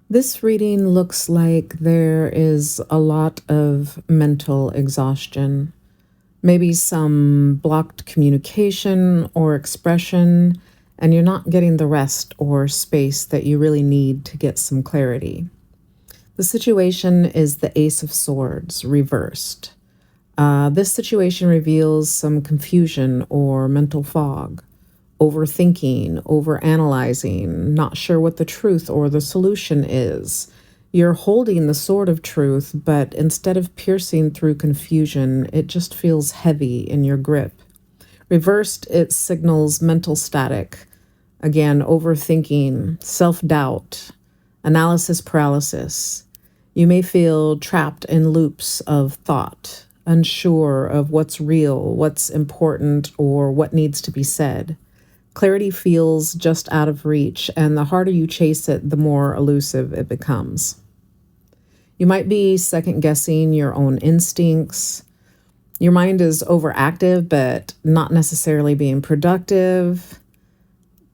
This reading looks like there is a lot of mental exhaustion, maybe some blocked communication or expression, and you're not getting the rest or space that you really need to get some clarity. The situation is the Ace of Swords reversed. This situation reveals some confusion or mental fog, overthinking, overanalyzing, not sure what the truth or the solution is. You're holding the sword of truth, but instead of piercing through confusion, it just feels heavy in your grip. Reversed, it signals mental static. Again, overthinking, self doubt, analysis paralysis. You may feel trapped in loops of thought, unsure of what's real, what's important, or what needs to be said. Clarity feels just out of reach, and the harder you chase it, the more elusive it becomes. You might be second guessing your own instincts. Your mind is overactive, but not necessarily being productive.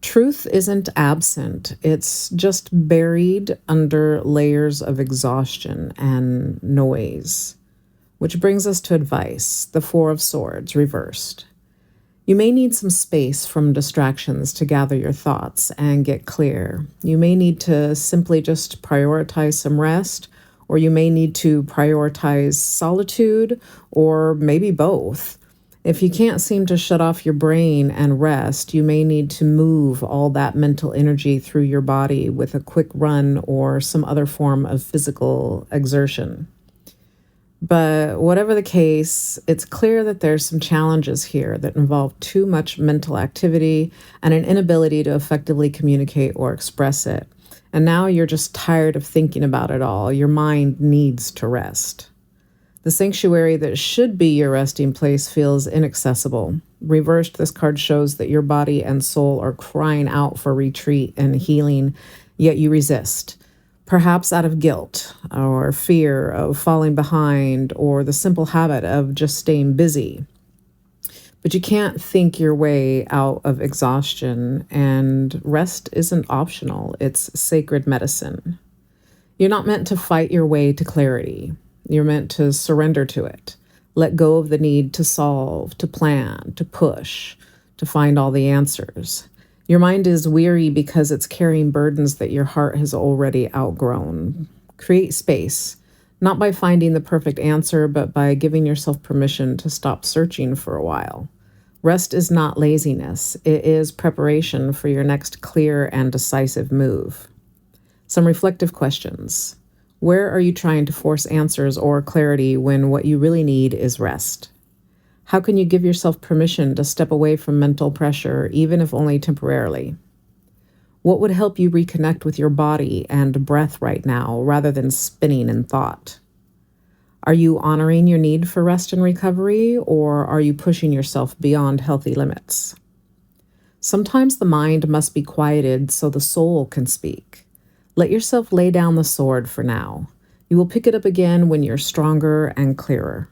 Truth isn't absent, it's just buried under layers of exhaustion and noise. Which brings us to advice, the Four of Swords reversed. You may need some space from distractions to gather your thoughts and get clear. You may need to simply just prioritize some rest, or you may need to prioritize solitude, or maybe both. If you can't seem to shut off your brain and rest, you may need to move all that mental energy through your body with a quick run or some other form of physical exertion. But whatever the case, it's clear that there's some challenges here that involve too much mental activity and an inability to effectively communicate or express it. And now you're just tired of thinking about it all. Your mind needs to rest. The sanctuary that should be your resting place feels inaccessible. Reversed, this card shows that your body and soul are crying out for retreat and healing, yet you resist. Perhaps out of guilt or fear of falling behind or the simple habit of just staying busy. But you can't think your way out of exhaustion, and rest isn't optional, it's sacred medicine. You're not meant to fight your way to clarity. You're meant to surrender to it. Let go of the need to solve, to plan, to push, to find all the answers. Your mind is weary because it's carrying burdens that your heart has already outgrown. Create space, not by finding the perfect answer, but by giving yourself permission to stop searching for a while. Rest is not laziness. It is preparation for your next clear and decisive move. Some reflective questions. Where are you trying to force answers or clarity when what you really need is rest? How can you give yourself permission to step away from mental pressure, even if only temporarily? What would help you reconnect with your body and breath right now, rather than spinning in thought? Are you honoring your need for rest and recovery, or are you pushing yourself beyond healthy limits? Sometimes the mind must be quieted so the soul can speak. Let yourself lay down the sword for now. You will pick it up again when you're stronger and clearer.